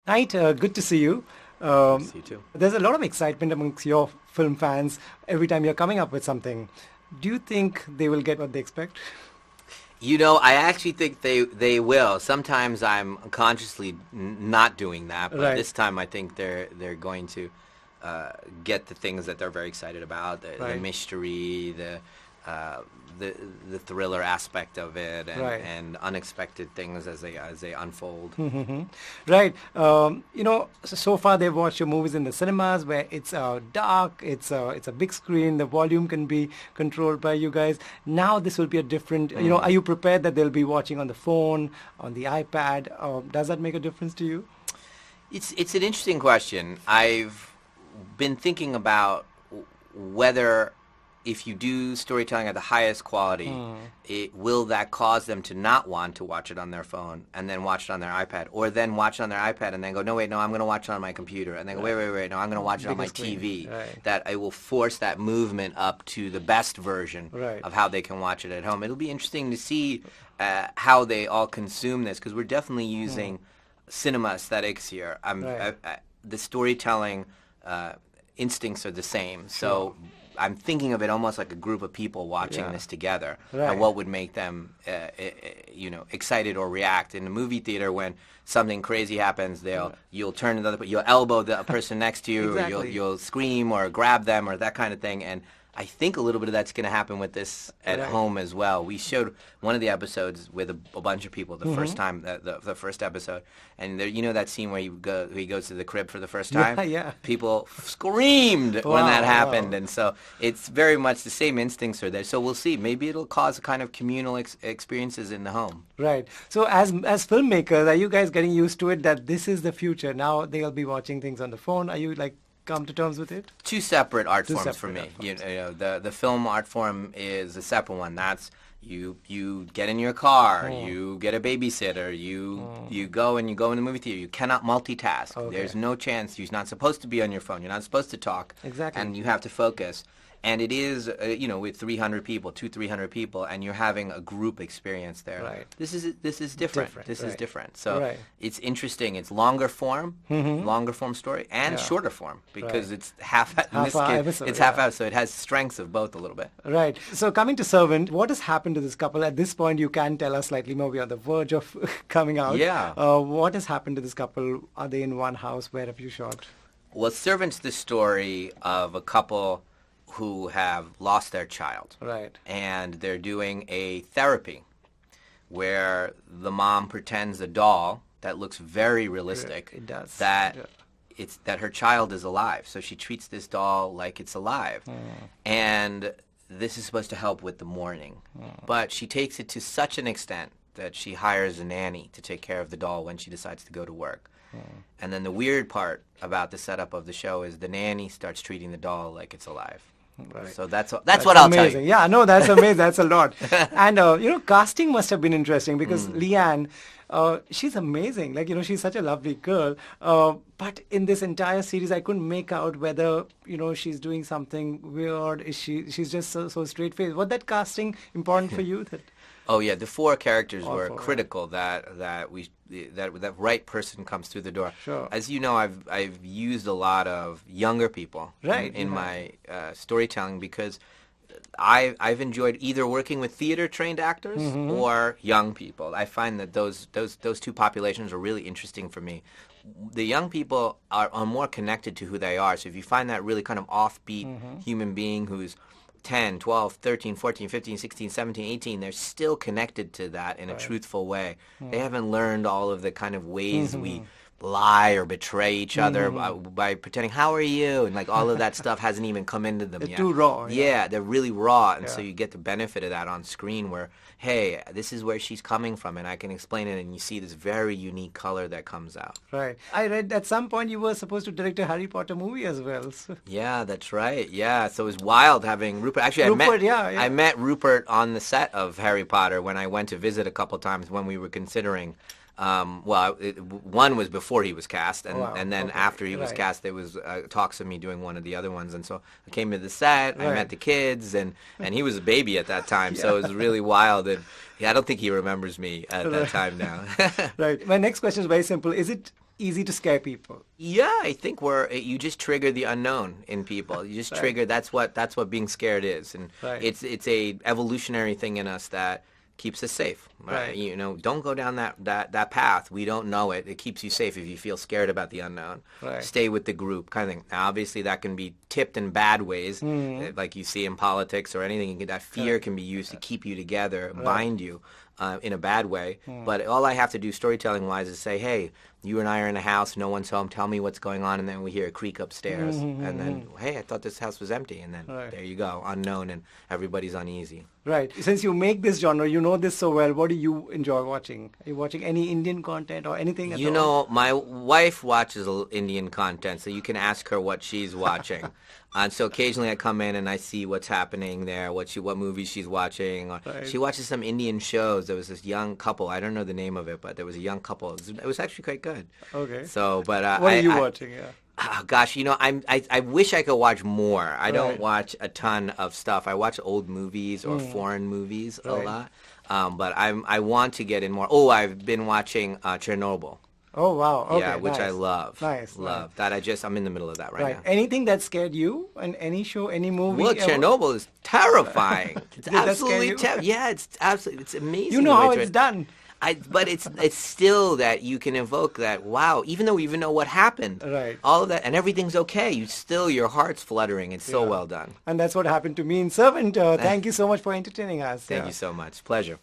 Night, good to see you. Good to see you too. There's a lot of excitement amongst your film fans every time you're coming up with something. Do you think they will get what they expect? I actually think they will. Sometimes I'm consciously not doing that, but Right, this time I think they're going to get the things that they're very excited about, the right, mystery, uh, the the thriller aspect of it, right. and unexpected things as they unfold. Right. So far they've watched your movies in the cinemas where it's dark, it's a big screen, the volume can be controlled by you guys. Now this will be a different, are you prepared that they'll be watching on the phone, on the iPad? Does that make a difference to you? It's an interesting question. I've been thinking about whether if you do storytelling at the highest quality, will that cause them to not want to watch it on their phone and then watch it on their iPad, or then watch it on their iPad and then go, no, wait, no, I'm going to watch it on my computer, and then go, wait, no, I'm going to watch it on Bigger my screen. TV. Right. That it will force that movement up to the best version Right. of how they can watch it at home. It'll be interesting to see how they all consume this, because we're definitely using cinema aesthetics here. Right. The storytelling instincts are the same. So I'm thinking of it almost like a group of people watching Yeah. this together, Right. and what would make them, excited or react. In the movie theater, when something crazy happens, you'll turn to the other, you'll elbow the person next to you, or Exactly. you'll scream or grab them or that kind of thing. And I think a little bit of that's going to happen with this at Right. home as well. We showed one of the episodes with a bunch of people the first time, the first episode, and there, that scene where he goes to the crib for the first time. Yeah, yeah. People screamed when Wow, that happened, wow. and so it's very much the same instincts are there. So we'll see. Maybe it'll cause a kind of communal experiences in the home. Right. So as filmmakers, are you guys getting used to it that this is the future? Now they'll be watching things on the phone. Are you like come to terms with it? Two separate art Two forms for separate me. art forms. The film art form is a separate one. That's you get in your car, you get a babysitter, you go and you go in the movie theater. You cannot multitask. Okay. There's no chance. You're not supposed to be on your phone. You're not supposed to talk. Exactly. And you have to focus. And it is, with 300 people, 300 people, and you're having a group experience there. Right. This is different. Different, This is right. different. So Right. it's interesting. It's longer form story, and Yeah. shorter form, because Right. it's half. In Half this hour case, episode, it's half yeah. hour, so it has strengths of both a little bit. Right. So coming to Servant, what has happened to this couple? At this point, you can tell us slightly more. We're on the verge of coming out. Yeah. What has happened to this couple? Are they in one house? Where have you shot? Well, Servant's the story of a couple who have lost their child, Right. and they're doing a therapy where the mom pretends a doll that looks very realistic. It does. That Yeah. it's that her child is alive. So she treats this doll like it's alive. And this is supposed to help with the mourning. But she takes it to such an extent that she hires a nanny to take care of the doll when she decides to go to work. And then the weird part about the setup of the show is the nanny starts treating the doll like it's alive. Right. So that's what I'll tell amazing. you. Yeah, no, that's amazing. That's a lot. And casting must have been interesting because Leanne, she's amazing. Like she's such a lovely girl. But in this entire series, I couldn't make out whether she's doing something weird. Is she's just so straight faced. Was that casting important for you? Oh yeah, the four characters All were four, right. critical that right person comes through the door. Sure. As you know, I've used a lot of younger people Right, in you my storytelling, because I've enjoyed either working with theater trained actors or young people. I find that those two populations are really interesting for me. The young people are more connected to who they are. So if you find that really kind of offbeat human being who's 10, 12, 13, 14, 15, 16, 17, 18, they're still connected to that in a truthful way. They haven't learned all of the kind of ways we lie or betray each other by pretending, how are you? And like all of that stuff hasn't even come into them They're yet. too raw, yeah. Yeah, they're really raw. And so Yeah. you get the benefit of that on screen where, hey, this is where she's coming from, and I can explain it, and you see this very unique color that comes out. Right. I read at some point you were supposed to direct a Harry Potter movie as well. So. Yeah, that's right. Yeah, so it was wild having Rupert. Actually, Rupert, yeah. I met Rupert on the set of Harry Potter when I went to visit a couple times when we were considering. One was before he was cast, and Wow, and then okay, after he was right. cast, there was talks of me doing one of the other ones. And so I came to the set, I Right. met the kids, and he was a baby at that time, so it was really wild. And yeah, I don't think he remembers me at that time now. Right. My next question is very simple. Is it easy to scare people. Yeah, I think you just trigger the unknown in people. You just Right. trigger that's what being scared is, and Right. it's a evolutionary thing in us that keeps us safe. Right. You know, don't go down that path. We don't know it. It keeps you safe if you feel scared about the unknown. Right. Stay with the group kind of thing. Now, obviously, that can be tipped in bad ways, like you see in politics or anything. That fear can be used to keep you together, bind you. In a bad way, but all I have to do storytelling-wise is say, hey, you and I are in a house, no one's home, tell me what's going on, and then we hear a creak upstairs, and then, hey, I thought this house was empty, and then Right. there you go, unknown, and everybody's uneasy. Right. Since you make this genre, you know this so well, what do you enjoy watching? Are you watching any Indian content or anything at You all? know, my wife watches Indian content, so you can ask her what she's watching. And so occasionally I come in and I see what's happening there, what movies she's watching. Or Right. she watches some Indian shows. There was this young couple. I don't know the name of it, but there was a young couple. It was actually quite good. Okay. So, but What are you watching? Yeah. oh, gosh, you know, I wish I could watch more. I don't Right. watch a ton of stuff. I watch old movies or foreign movies a Right. lot. But I want to get in more. Oh, I've been watching Chernobyl. Oh, wow. Okay, Yeah, which I nice. love. Nice. Love. That I'm in the middle of that right Right. now. Anything that scared you in any show, any movie? Well, ever? Chernobyl is terrifying. It's Did that scare absolutely you? yeah, it's amazing. You know the way how it's it's written. done. But it's still that you can evoke that, wow, even though we even know what happened. Right. All of that, and everything's okay. Your heart's fluttering. It's so Yeah. well done. And that's what happened to me in Servant. Thank you so much for entertaining us. Thank you so much. Pleasure.